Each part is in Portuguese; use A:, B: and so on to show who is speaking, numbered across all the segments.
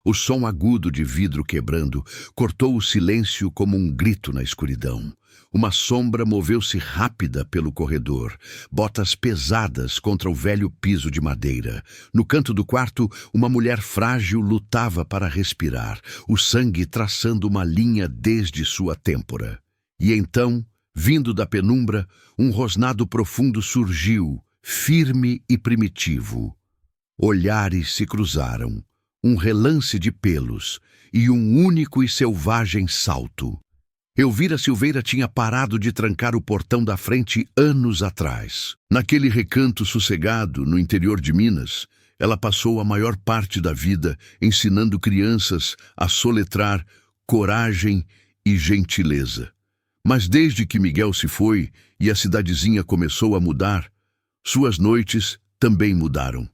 A: O som agudo de vidro quebrando cortou o silêncio como um grito na escuridão. Uma sombra moveu-se rápida pelo corredor, botas pesadas contra o velho piso de madeira. No canto do quarto, uma mulher frágil lutava para respirar, o sangue traçando uma linha desde sua têmpora. E então, vindo da penumbra, um rosnado profundo surgiu, firme e primitivo. Olhares se cruzaram, um relance de pelos e um único e selvagem salto. Elvira Silveira tinha parado de trancar o portão da frente anos atrás. Naquele recanto sossegado, no interior de Minas, ela passou a maior parte da vida ensinando crianças a soletrar coragem e gentileza. Mas desde que Miguel se foi e a cidadezinha começou a mudar, suas noites também mudaram.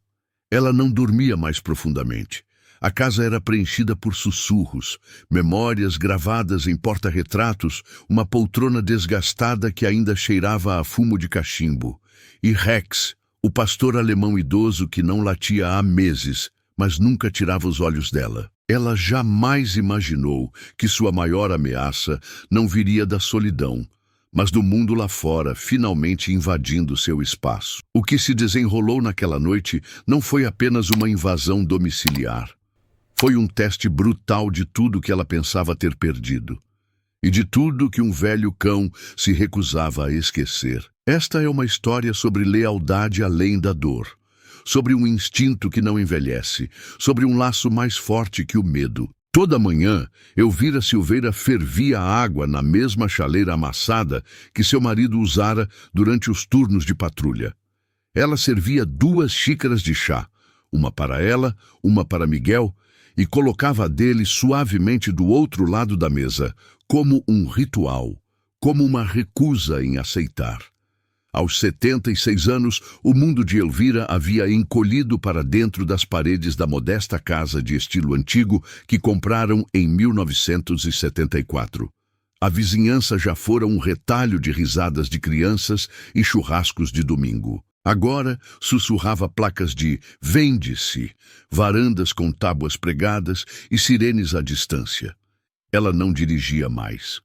A: Ela não dormia mais profundamente. A casa era preenchida por sussurros, memórias gravadas em porta-retratos, uma poltrona desgastada que ainda cheirava a fumo de cachimbo. E Rex, o pastor alemão idoso que não latia há meses, mas nunca tirava os olhos dela. Ela jamais imaginou que sua maior ameaça não viria da solidão, mas do mundo lá fora, finalmente invadindo seu espaço. O que se desenrolou naquela noite não foi apenas uma invasão domiciliar. Foi um teste brutal de tudo que ela pensava ter perdido. E de tudo que um velho cão se recusava a esquecer. Esta é uma história sobre lealdade além da dor. Sobre um instinto que não envelhece. Sobre um laço mais forte que o medo. Toda manhã, Elvira Silveira fervia água na mesma chaleira amassada que seu marido usara durante os turnos de patrulha. Ela servia 2 xícaras de chá. Uma para ela, uma para Miguel, e colocava a dele suavemente do outro lado da mesa, como um ritual, como uma recusa em aceitar. Aos 76 anos, o mundo de Elvira havia encolhido para dentro das paredes da modesta casa de estilo antigo que compraram em 1974. A vizinhança já fora um retalho de risadas de crianças e churrascos de domingo. Agora sussurrava placas de "vende-se", varandas com tábuas pregadas e sirenes à distância. Ela não dirigia mais.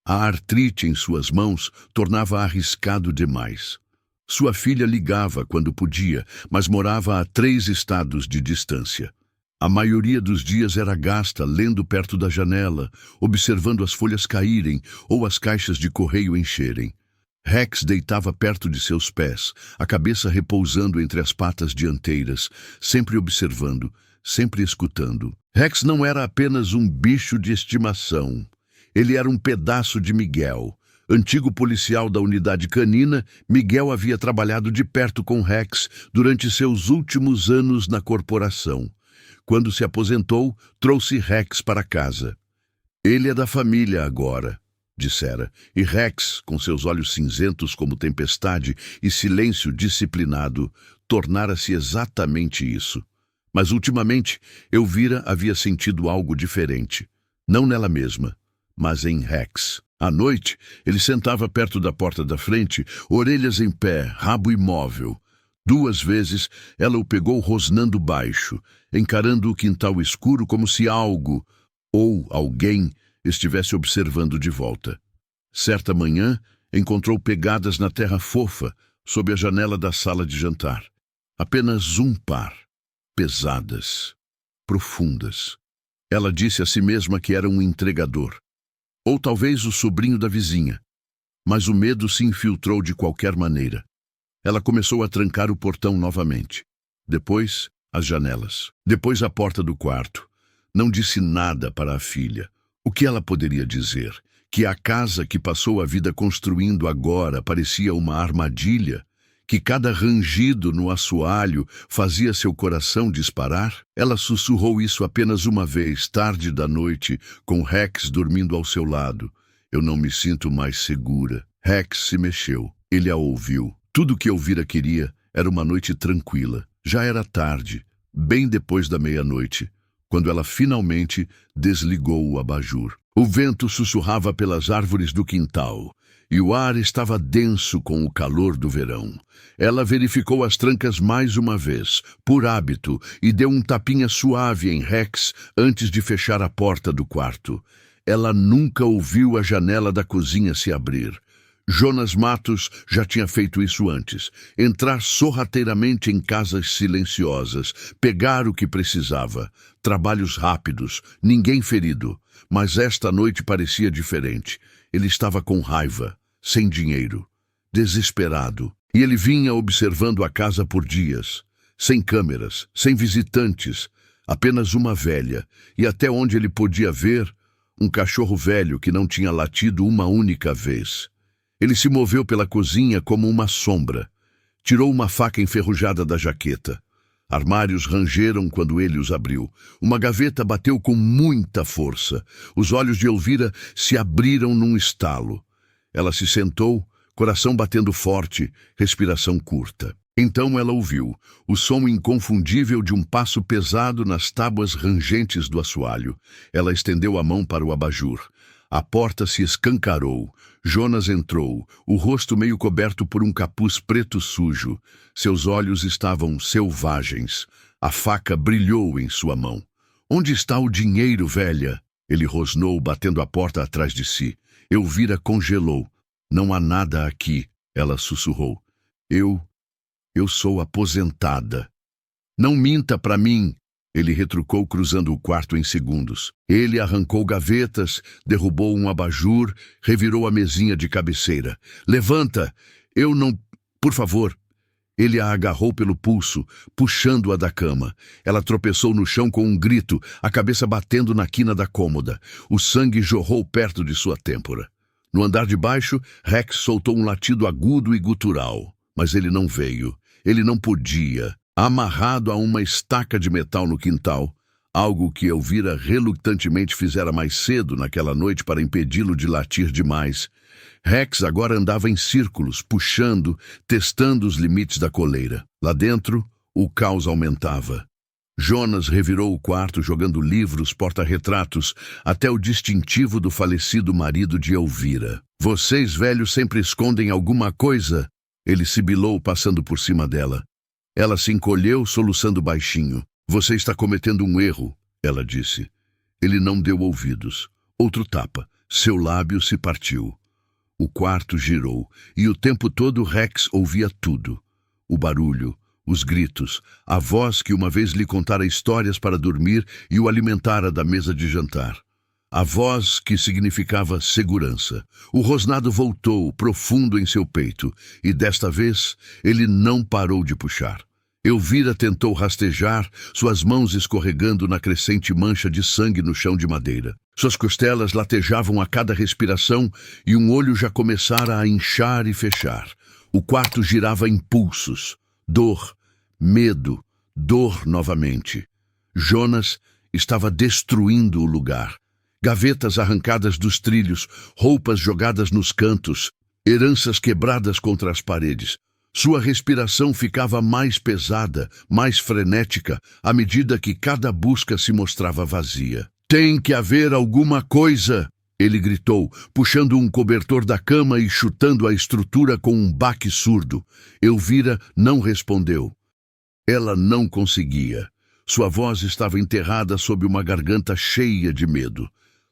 A: A artrite em suas mãos tornava arriscado demais. Sua filha ligava quando podia, mas morava a 3 estados de distância. A maioria dos dias era gasta lendo perto da janela, observando as folhas caírem ou as caixas de correio encherem. Rex deitava perto de seus pés, a cabeça repousando entre as patas dianteiras, sempre observando, sempre escutando. Rex não era apenas um bicho de estimação. Ele era um pedaço de Miguel. Antigo policial da unidade canina, Miguel havia trabalhado de perto com Rex durante seus últimos anos na corporação. Quando se aposentou, trouxe Rex para casa. Ele é da família agora, dissera, e Rex, com seus olhos cinzentos como tempestade e silêncio disciplinado, tornara-se exatamente isso. Mas ultimamente, Elvira havia sentido algo diferente. Não nela mesma, mas em Rex. À noite, ele sentava perto da porta da frente, orelhas em pé, rabo imóvel. 2 vezes, ela o pegou rosnando baixo, encarando o quintal escuro como se algo, ou alguém, estivesse observando de volta. Certa manhã, encontrou pegadas na terra fofa, sob a janela da sala de jantar. Apenas um par. Pesadas. Profundas. Ela disse a si mesma que era um entregador. Ou talvez o sobrinho da vizinha. Mas o medo se infiltrou de qualquer maneira. Ela começou a trancar o portão novamente. Depois, as janelas. Depois, a porta do quarto. Não disse nada para a filha. O que ela poderia dizer? Que a casa que passou a vida construindo agora parecia uma armadilha? Que cada rangido no assoalho fazia seu coração disparar? Ela sussurrou isso apenas uma vez, tarde da noite, com Rex dormindo ao seu lado. Eu não me sinto mais segura. Rex se mexeu. Ele a ouviu. Tudo o que Elvira queria era uma noite tranquila. Já era tarde, bem depois da meia-noite, quando ela finalmente desligou o abajur. O vento sussurrava pelas árvores do quintal, e o ar estava denso com o calor do verão. Ela verificou as trancas mais uma vez, por hábito, e deu um tapinha suave em Rex antes de fechar a porta do quarto. Ela nunca ouviu a janela da cozinha se abrir. Jonas Matos já tinha feito isso antes. Entrar sorrateiramente em casas silenciosas, pegar o que precisava. Trabalhos rápidos, ninguém ferido. Mas esta noite parecia diferente. Ele estava com raiva, sem dinheiro, desesperado. E ele vinha observando a casa por dias. Sem câmeras, sem visitantes, apenas uma velha. E até onde ele podia ver, um cachorro velho que não tinha latido uma única vez. Ele se moveu pela cozinha como uma sombra. Tirou uma faca enferrujada da jaqueta. Armários rangeram quando ele os abriu. Uma gaveta bateu com muita força. Os olhos de Elvira se abriram num estalo. Ela se sentou, coração batendo forte, respiração curta. Então ela ouviu o som inconfundível de um passo pesado nas tábuas rangentes do assoalho. Ela estendeu a mão para o abajur. A porta se escancarou. Jonas entrou, o rosto meio coberto por um capuz preto sujo. Seus olhos estavam selvagens. A faca brilhou em sua mão. "Onde está o dinheiro, velha?" Ele rosnou, batendo a porta atrás de si. Elvira congelou. "Não há nada aqui", ela sussurrou. Eu sou aposentada." "Não minta para mim." Ele retrucou, cruzando o quarto em segundos. Ele arrancou gavetas, derrubou um abajur, revirou a mesinha de cabeceira. "Levanta! Eu não... Por favor!" Ele a agarrou pelo pulso, puxando-a da cama. Ela tropeçou no chão com um grito, a cabeça batendo na quina da cômoda. O sangue jorrou perto de sua têmpora. No andar de baixo, Rex soltou um latido agudo e gutural. Mas ele não veio. Ele não podia. Amarrado a uma estaca de metal no quintal, algo que Elvira relutantemente fizera mais cedo naquela noite para impedi-lo de latir demais. Rex agora andava em círculos, puxando, testando os limites da coleira. Lá dentro, o caos aumentava. Jonas revirou o quarto, jogando livros, porta-retratos, até o distintivo do falecido marido de Elvira. "Vocês, velhos, sempre escondem alguma coisa?" Ele sibilou, passando por cima dela. Ela se encolheu, soluçando baixinho. "Você está cometendo um erro", ela disse. Ele não deu ouvidos. Outro tapa. Seu lábio se partiu. O quarto girou, e o tempo todo Rex ouvia tudo. O barulho, os gritos, a voz que uma vez lhe contara histórias para dormir e o alimentara da mesa de jantar. A voz que significava segurança. O rosnado voltou, profundo em seu peito, e desta vez ele não parou de puxar. Elvira tentou rastejar, suas mãos escorregando na crescente mancha de sangue no chão de madeira. Suas costelas latejavam a cada respiração e um olho já começara a inchar e fechar. O quarto girava em pulsos. Dor, medo, dor novamente. Jonas estava destruindo o lugar. Gavetas arrancadas dos trilhos, roupas jogadas nos cantos, heranças quebradas contra as paredes. Sua respiração ficava mais pesada, mais frenética, à medida que cada busca se mostrava vazia. "Tem que haver alguma coisa!" ele gritou, puxando um cobertor da cama e chutando a estrutura com um baque surdo. Elvira não respondeu. Ela não conseguia. Sua voz estava enterrada sob uma garganta cheia de medo.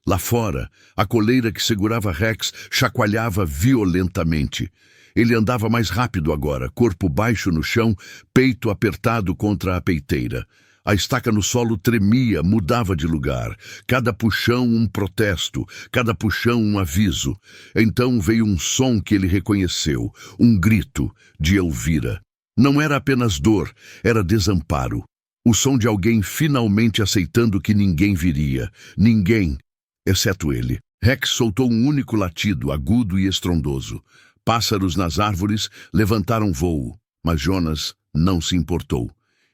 A: Lá fora, a coleira que segurava Rex chacoalhava violentamente. Ele andava mais rápido agora, corpo baixo no chão, peito apertado contra a peiteira. A estaca no solo tremia, mudava de lugar. Cada puxão um protesto, cada puxão um aviso. Então veio um som que ele reconheceu, um grito de Elvira. Não era apenas dor, era desamparo. O som de alguém finalmente aceitando que ninguém viria. Ninguém, exceto ele. Rex soltou um único latido, agudo e estrondoso. Pássaros nas árvores levantaram voo, mas Jonas não se importou.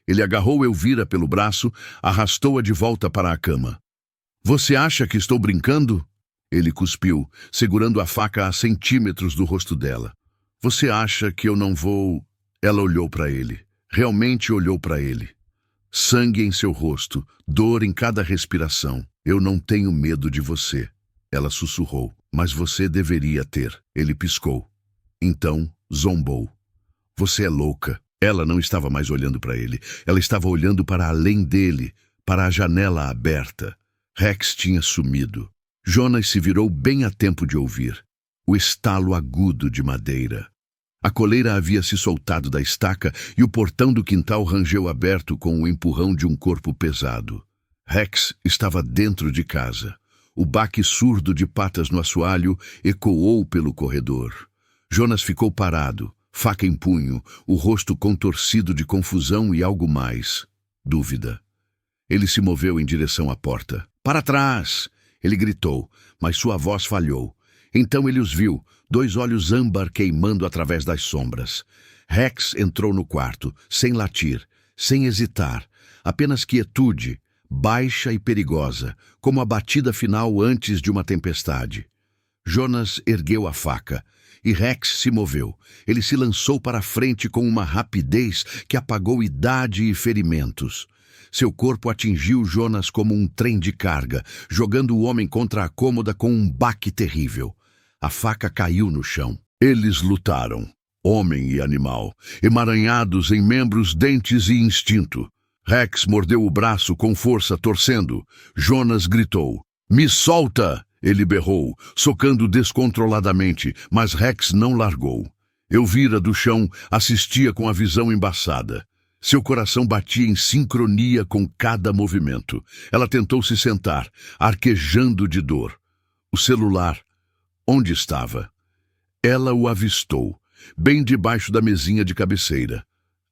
A: Ele agarrou Elvira pelo braço, arrastou-a de volta para a cama. "Você acha que estou brincando?" Ele cuspiu, segurando a faca a centímetros do rosto dela. "Você acha que eu não vou..." Ela olhou para ele. Realmente olhou para ele. Sangue em seu rosto, dor em cada respiração. "Eu não tenho medo de você." Ela sussurrou. Mas você deveria ter. Ele piscou. Então, zombou. Você é louca. Ela não estava mais olhando para ele. Ela estava olhando para além dele, para a janela aberta. Rex tinha sumido. Jonas se virou bem a tempo de ouvir. O estalo agudo de madeira. A coleira havia se soltado da estaca e o portão do quintal rangeu aberto com o empurrão de um corpo pesado. Rex estava dentro de casa. O baque surdo de patas no assoalho ecoou pelo corredor. Jonas ficou parado, faca em punho, o rosto contorcido de confusão e algo mais. Dúvida. Ele se moveu em direção à porta. "Para trás!" Ele gritou, mas sua voz falhou. Então ele os viu, 2 olhos âmbar queimando através das sombras. Rex entrou no quarto, sem latir, sem hesitar, apenas quietude, baixa e perigosa, como a batida final antes de uma tempestade. Jonas ergueu a faca, e Rex se moveu. Ele se lançou para a frente com uma rapidez que apagou idade e ferimentos. Seu corpo atingiu Jonas como um trem de carga, jogando o homem contra a cômoda com um baque terrível. A faca caiu no chão. Eles lutaram, homem e animal, emaranhados em membros, dentes e instinto. Rex mordeu o braço com força, torcendo. Jonas gritou. "Me solta!" Ele berrou, socando descontroladamente, mas Rex não largou. Elvira, do chão, assistia com a visão embaçada. Seu coração batia em sincronia com cada movimento. Ela tentou se sentar, arquejando de dor. O celular. Onde estava? Ela o avistou, bem debaixo da mesinha de cabeceira.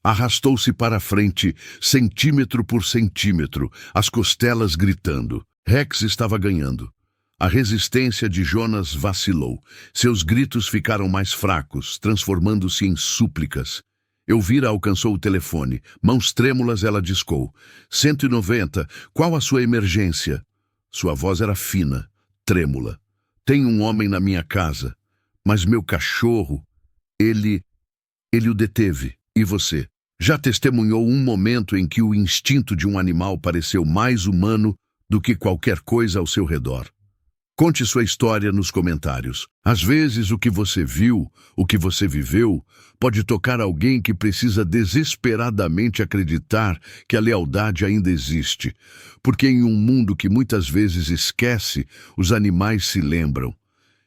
A: Arrastou-se para a frente, centímetro por centímetro, as costelas gritando. Rex estava ganhando. A resistência de Jonas vacilou. Seus gritos ficaram mais fracos, transformando-se em súplicas. Elvira alcançou o telefone. Mãos trêmulas, ela discou. 190, qual a sua emergência? Sua voz era fina, trêmula. Tem um homem na minha casa, mas meu cachorro, ele o deteve. E você? Já testemunhou um momento em que o instinto de um animal pareceu mais humano do que qualquer coisa ao seu redor? Conte sua história nos comentários. Às vezes o que você viu, o que você viveu, pode tocar alguém que precisa desesperadamente acreditar que a lealdade ainda existe. Porque em um mundo que muitas vezes esquece, os animais se lembram.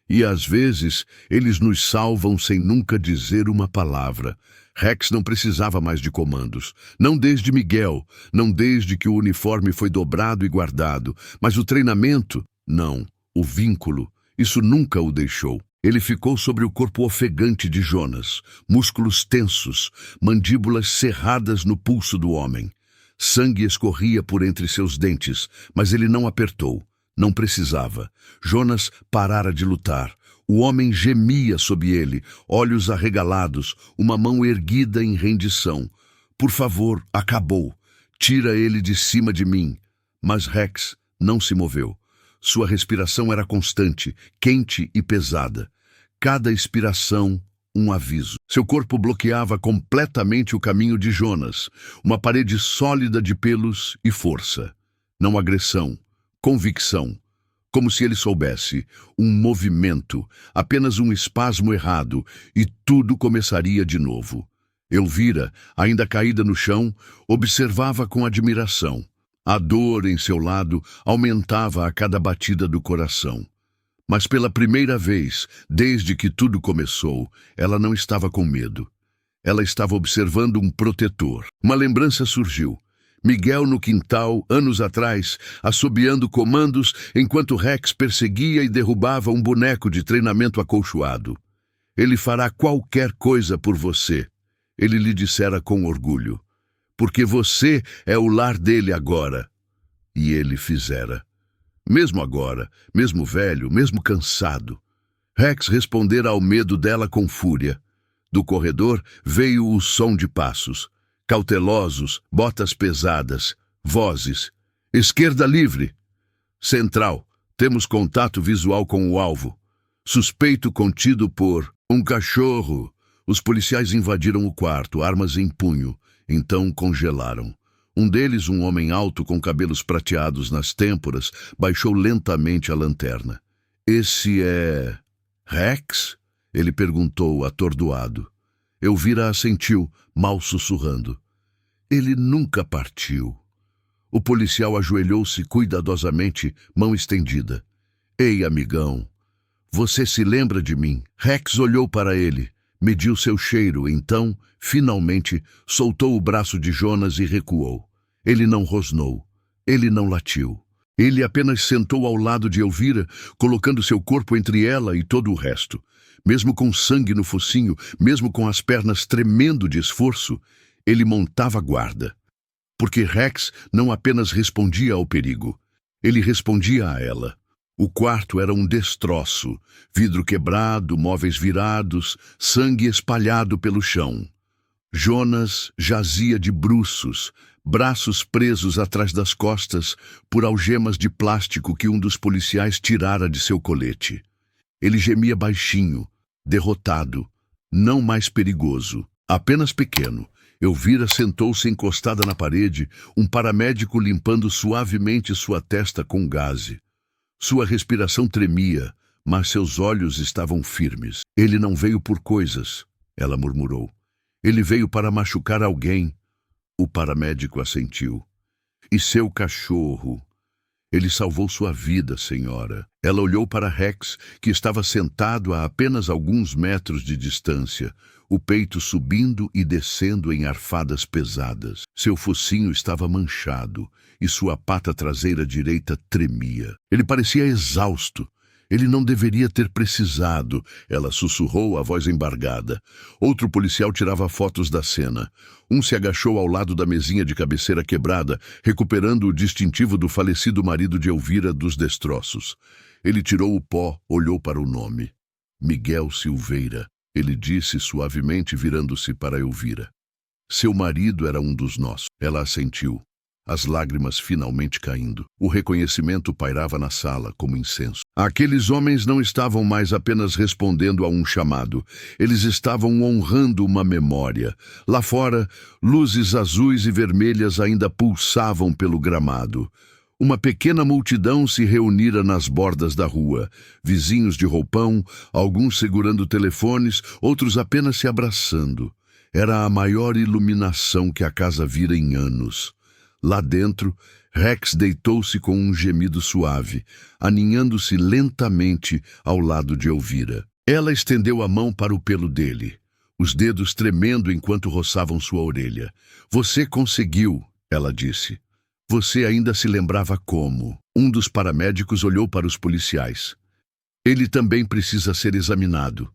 A: E às vezes eles nos salvam sem nunca dizer uma palavra. Rex não precisava mais de comandos. Não desde Miguel, não desde que o uniforme foi dobrado e guardado. Mas o treinamento, não. O vínculo, isso nunca o deixou. Ele ficou sobre o corpo ofegante de Jonas, músculos tensos, mandíbulas cerradas no pulso do homem. Sangue escorria por entre seus dentes, mas ele não apertou. Não precisava. Jonas parara de lutar. O homem gemia sob ele, olhos arregalados, uma mão erguida em rendição. "Por favor, acabou. Tira ele de cima de mim." Mas Rex não se moveu. Sua respiração era constante, quente e pesada. Cada expiração, um aviso. Seu corpo bloqueava completamente o caminho de Jonas, uma parede sólida de pelos e força. Não agressão, convicção. Como se ele soubesse, um movimento, apenas um espasmo errado, e tudo começaria de novo. Elvira, ainda caída no chão, observava com admiração. A dor em seu lado aumentava a cada batida do coração. Mas pela primeira vez, desde que tudo começou, ela não estava com medo. Ela estava observando um protetor. Uma lembrança surgiu. Miguel no quintal, anos atrás, assobiando comandos enquanto Rex perseguia e derrubava um boneco de treinamento acolchoado. "Ele fará qualquer coisa por você", ele lhe dissera com orgulho. "Porque você é o lar dele agora." E ele fizera. Mesmo agora, mesmo velho, mesmo cansado. Rex respondera ao medo dela com fúria. Do corredor veio o som de passos. Cautelosos, botas pesadas, vozes. "Esquerda livre." "Central, temos contato visual com o alvo." "Suspeito contido por um cachorro." Os policiais invadiram o quarto, armas em punho. Então congelaram. Um deles, um homem alto com cabelos prateados nas têmporas, baixou lentamente a lanterna. Esse é Rex? Ele perguntou, atordoado. Elvira assentiu, mal sussurrando. Ele nunca partiu. O policial ajoelhou-se cuidadosamente, mão estendida. Ei, amigão, você se lembra de mim? Rex olhou para ele, mediu seu cheiro, então, finalmente, soltou o braço de Jonas e recuou. Ele não rosnou, ele não latiu. Ele apenas sentou ao lado de Elvira, colocando seu corpo entre ela e todo o resto. Mesmo com sangue no focinho, mesmo com as pernas tremendo de esforço, ele montava guarda. Porque Rex não apenas respondia ao perigo, ele respondia a ela. O quarto era um destroço, vidro quebrado, móveis virados, sangue espalhado pelo chão. Jonas jazia de bruços, braços presos atrás das costas por algemas de plástico que um dos policiais tirara de seu colete. Ele gemia baixinho, derrotado, não mais perigoso, apenas pequeno. Elvira sentou-se encostada na parede, um paramédico limpando suavemente sua testa com gaze. Sua respiração tremia, mas seus olhos estavam firmes. Ele não veio por coisas, ela murmurou. Ele veio para machucar alguém. O paramédico assentiu. E seu cachorro? Ele salvou sua vida, senhora. Ela olhou para Rex, que estava sentado a apenas alguns metros de distância, o peito subindo e descendo em arfadas pesadas. Seu focinho estava manchado e sua pata traseira direita tremia. Ele parecia exausto. Ele não deveria ter precisado, ela sussurrou, a voz embargada. Outro policial tirava fotos da cena. Um se agachou ao lado da mesinha de cabeceira quebrada, recuperando o distintivo do falecido marido de Elvira dos destroços. Ele tirou o pó, olhou para o nome. Miguel Silveira, ele disse suavemente, virando-se para Elvira. Seu marido era um dos nossos. Ela assentiu, as lágrimas finalmente caindo. O reconhecimento pairava na sala como incenso. Aqueles homens não estavam mais apenas respondendo a um chamado. Eles estavam honrando uma memória. Lá fora, luzes azuis e vermelhas ainda pulsavam pelo gramado. Uma pequena multidão se reunira nas bordas da rua. Vizinhos de roupão, alguns segurando telefones, outros apenas se abraçando. Era a maior iluminação que a casa vira em anos. Lá dentro, Rex deitou-se com um gemido suave, aninhando-se lentamente ao lado de Elvira. Ela estendeu a mão para o pelo dele, os dedos tremendo enquanto roçavam sua orelha. Você conseguiu, ela disse. Você ainda se lembrava como. Um dos paramédicos olhou para os policiais. Ele também precisa ser examinado.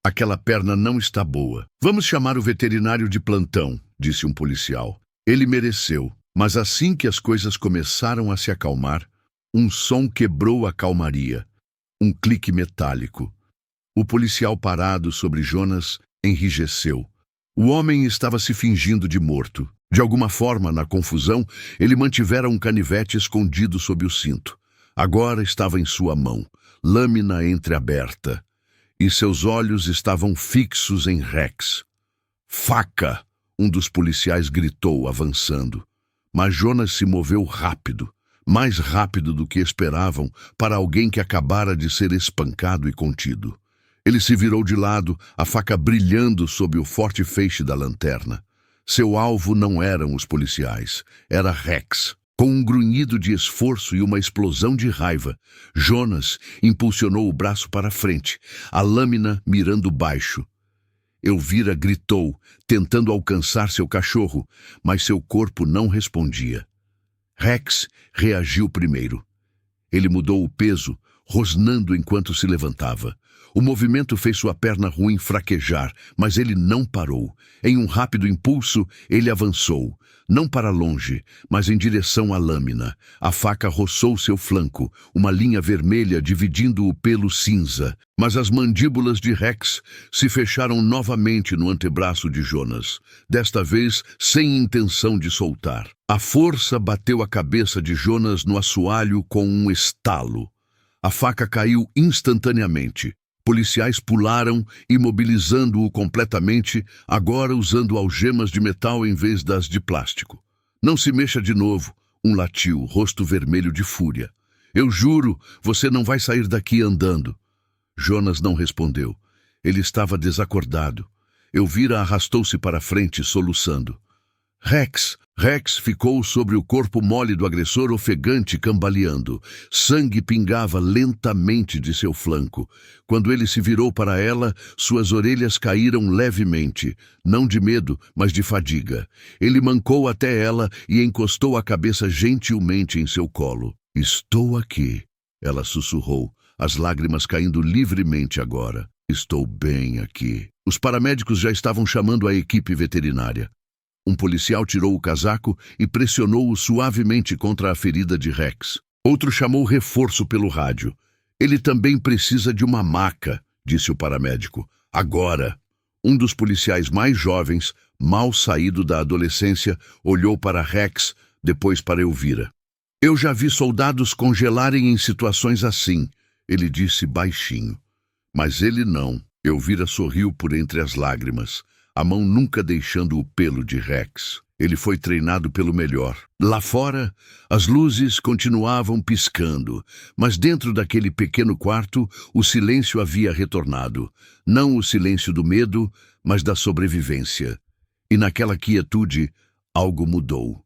A: Aquela perna não está boa. Vamos chamar o veterinário de plantão, disse um policial. Ele mereceu. Mas assim que as coisas começaram a se acalmar, um som quebrou a calmaria. Um clique metálico. O policial parado sobre Jonas enrijeceu. O homem estava se fingindo de morto. De alguma forma, na confusão, ele mantivera um canivete escondido sob o cinto. Agora estava em sua mão, lâmina entreaberta. E seus olhos estavam fixos em Rex. Faca! Um dos policiais gritou, avançando. Mas Jonas se moveu rápido, mais rápido do que esperavam para alguém que acabara de ser espancado e contido. Ele se virou de lado, a faca brilhando sob o forte feixe da lanterna. Seu alvo não eram os policiais, era Rex. Com um grunhido de esforço e uma explosão de raiva, Jonas impulsionou o braço para a frente, a lâmina mirando baixo. Elvira gritou, tentando alcançar seu cachorro, mas seu corpo não respondia. Rex reagiu primeiro. Ele mudou o peso, rosnando enquanto se levantava. O movimento fez sua perna ruim fraquejar, mas ele não parou. Em um rápido impulso, ele avançou. Não para longe, mas em direção à lâmina. A faca roçou seu flanco, uma linha vermelha dividindo o pelo cinza. Mas as mandíbulas de Rex se fecharam novamente no antebraço de Jonas, desta vez sem intenção de soltar. A força bateu a cabeça de Jonas no assoalho com um estalo. A faca caiu instantaneamente. Policiais pularam, imobilizando-o completamente, agora usando algemas de metal em vez das de plástico. Não se mexa de novo, um latiu, rosto vermelho de fúria. Eu juro, você não vai sair daqui andando. Jonas não respondeu. Ele estava desacordado. Elvira arrastou-se para a frente, soluçando. Rex! Rex ficou sobre o corpo mole do agressor, ofegante, cambaleando. Sangue pingava lentamente de seu flanco. Quando ele se virou para ela, suas orelhas caíram levemente, não de medo, mas de fadiga. Ele mancou até ela e encostou a cabeça gentilmente em seu colo. Estou aqui, ela sussurrou, as lágrimas caindo livremente agora. Estou bem aqui. Os paramédicos já estavam chamando a equipe veterinária. Um policial tirou o casaco e pressionou-o suavemente contra a ferida de Rex. Outro chamou reforço pelo rádio. Ele também precisa de uma maca, disse o paramédico. Agora. Um dos policiais mais jovens, mal saído da adolescência, olhou para Rex, depois para Elvira. Eu já vi soldados congelarem em situações assim, ele disse baixinho. Mas ele não. Elvira sorriu por entre as lágrimas, a mão nunca deixando o pelo de Rex. Ele foi treinado pelo melhor. Lá fora, as luzes continuavam piscando, mas dentro daquele pequeno quarto, o silêncio havia retornado. Não o silêncio do medo, mas da sobrevivência. E naquela quietude, algo mudou.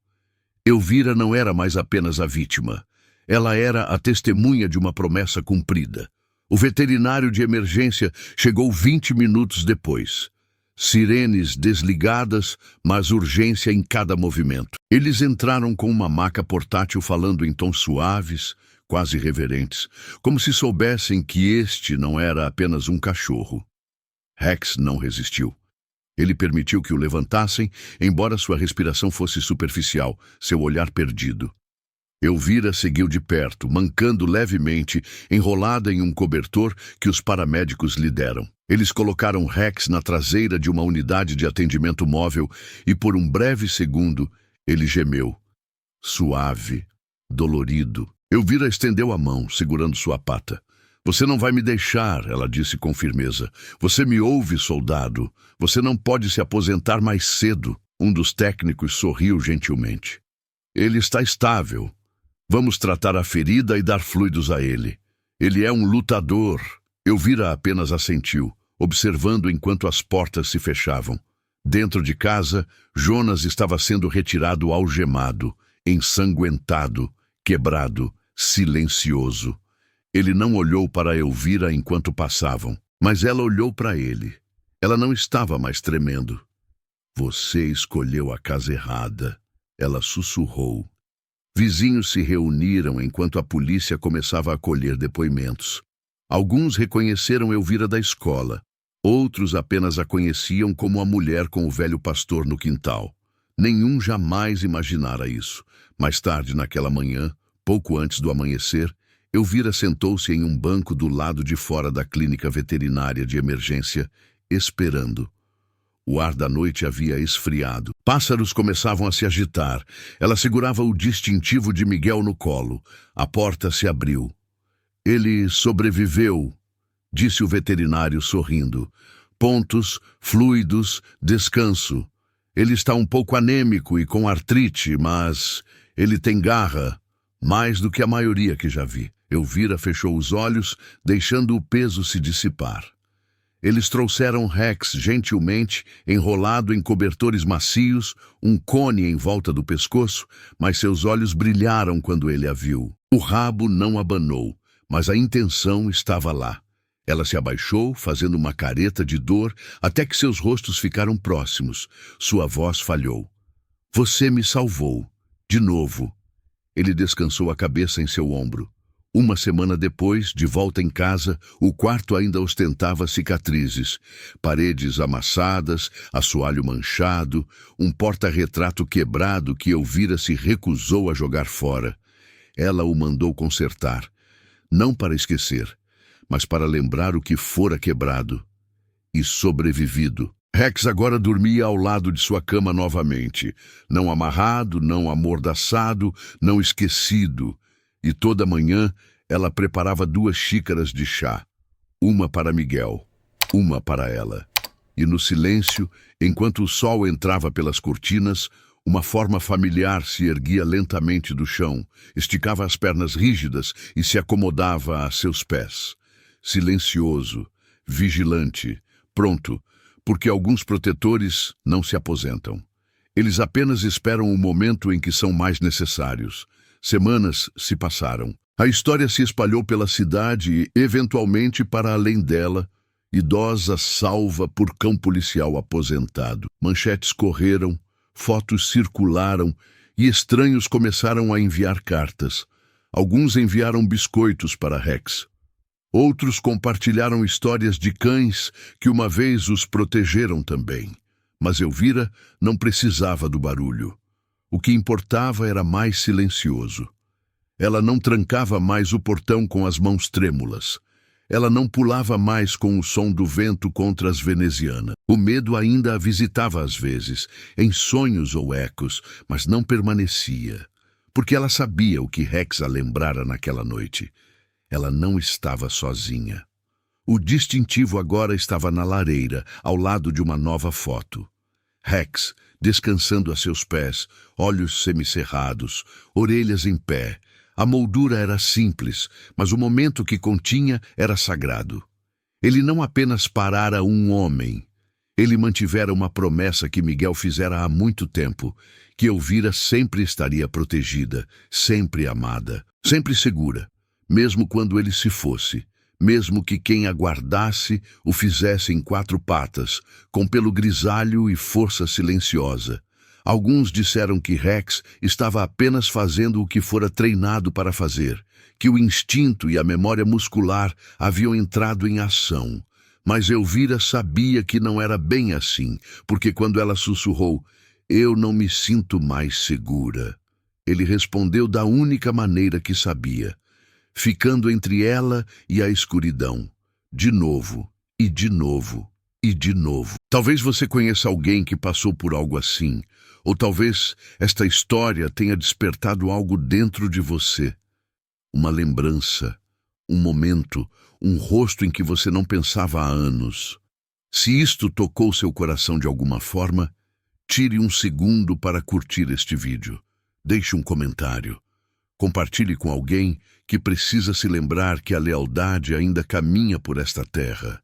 A: Elvira não era mais apenas a vítima. Ela era a testemunha de uma promessa cumprida. O veterinário de emergência chegou 20 minutos depois. Sirenes desligadas, mas urgência em cada movimento. Eles entraram com uma maca portátil falando em tons suaves, quase reverentes, como se soubessem que este não era apenas um cachorro. Rex não resistiu. Ele permitiu que o levantassem, embora sua respiração fosse superficial, seu olhar perdido. Elvira seguiu de perto, mancando levemente, enrolada em um cobertor que os paramédicos lhe deram. Eles colocaram Rex na traseira de uma unidade de atendimento móvel e, por um breve segundo, ele gemeu. Suave, dolorido. Elvira estendeu a mão, segurando sua pata. Você não vai me deixar, ela disse com firmeza. Você me ouve, soldado. Você não pode se aposentar mais cedo. Um dos técnicos sorriu gentilmente. Ele está estável. Vamos tratar a ferida e dar fluidos a ele. Ele é um lutador. Elvira apenas assentiu, observando enquanto as portas se fechavam. Dentro de casa, Jonas estava sendo retirado algemado, ensanguentado, quebrado, silencioso. Ele não olhou para Elvira enquanto passavam, mas ela olhou para ele. Ela não estava mais tremendo. Você escolheu a casa errada, ela sussurrou. Vizinhos se reuniram enquanto a polícia começava a colher depoimentos. Alguns reconheceram Elvira da escola. Outros apenas a conheciam como a mulher com o velho pastor no quintal. Nenhum jamais imaginara isso. Mais tarde naquela manhã, pouco antes do amanhecer, Elvira sentou-se em um banco do lado de fora da clínica veterinária de emergência, esperando. O ar da noite havia esfriado. Pássaros começavam a se agitar. Ela segurava o distintivo de Miguel no colo. A porta se abriu. Ele sobreviveu, disse o veterinário sorrindo. Pontos, fluidos, descanso. Ele está um pouco anêmico e com artrite, mas ele tem garra, mais do que a maioria que já vi. Elvira fechou os olhos, deixando o peso se dissipar. Eles trouxeram Rex gentilmente, enrolado em cobertores macios, um cone em volta do pescoço, mas seus olhos brilharam quando ele a viu. O rabo não abanou, mas a intenção estava lá. Ela se abaixou, fazendo uma careta de dor, até que seus rostos ficaram próximos. Sua voz falhou. Você me salvou. De novo. Ele descansou a cabeça em seu ombro. Uma semana depois, de volta em casa, o quarto ainda ostentava cicatrizes, paredes amassadas, assoalho manchado, um porta-retrato quebrado que Elvira se recusou a jogar fora. Ela o mandou consertar, não para esquecer, mas para lembrar o que fora quebrado e sobrevivido. Rex agora dormia ao lado de sua cama novamente, não amarrado, não amordaçado, não esquecido. E toda manhã ela preparava 2 xícaras de chá, uma para Miguel, uma para ela. E no silêncio, enquanto o sol entrava pelas cortinas, Uma forma familiar se erguia lentamente do chão, esticava as pernas rígidas e se acomodava a seus pés. Silencioso, vigilante, pronto, porque alguns protetores não se aposentam. Eles apenas esperam o momento em que são mais necessários. Semanas se passaram. A história se espalhou pela cidade e, eventualmente, para além dela. Idosa salva por cão policial aposentado. Manchetes correram, fotos circularam e estranhos começaram a enviar cartas. Alguns enviaram biscoitos para Rex. Outros compartilharam histórias de cães que uma vez os protegeram também. Mas Elvira não precisava do barulho. O que importava era mais silencioso. Ela não trancava mais o portão com as mãos trêmulas. Ela não pulava mais com o som do vento contra as venezianas. O medo ainda a visitava às vezes, em sonhos ou ecos, mas não permanecia, porque ela sabia o que Rex a lembrara naquela noite. Ela não estava sozinha. O distintivo agora estava na lareira, ao lado de uma nova foto. Rex, descansando a seus pés, olhos semicerrados, orelhas em pé. A moldura era simples, mas o momento que continha era sagrado. Ele não apenas parara um homem. Ele mantivera uma promessa que Miguel fizera há muito tempo, que Elvira sempre estaria protegida, sempre amada, sempre segura, mesmo quando ele se fosse, mesmo que quem aguardasse o fizesse em quatro patas, com pelo grisalho e força silenciosa. Alguns disseram que Rex estava apenas fazendo o que fora treinado para fazer, que o instinto e a memória muscular haviam entrado em ação. Mas Elvira sabia que não era bem assim, porque quando ela sussurrou, "Eu não me sinto mais segura", ele respondeu da única maneira que sabia, ficando entre ela e a escuridão, de novo, e de novo, e de novo. Talvez você conheça alguém que passou por algo assim, ou talvez esta história tenha despertado algo dentro de você. Uma lembrança, um momento, um rosto em que você não pensava há anos. Se isto tocou seu coração de alguma forma, tire um segundo para curtir este vídeo. Deixe um comentário. Compartilhe com alguém que precisa se lembrar que a lealdade ainda caminha por esta terra,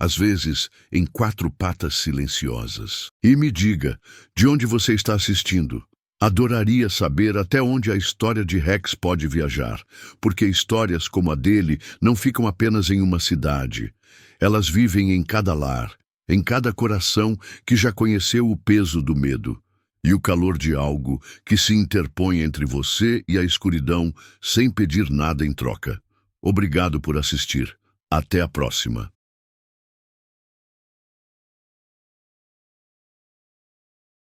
A: às vezes em quatro patas silenciosas. E me diga, de onde você está assistindo? Adoraria saber até onde a história de Rex pode viajar, porque histórias como a dele não ficam apenas em uma cidade. Elas vivem em cada lar, em cada coração que já conheceu o peso do medo e o calor de algo que se interpõe entre você e a escuridão sem pedir nada em troca. Obrigado por assistir. Até a próxima.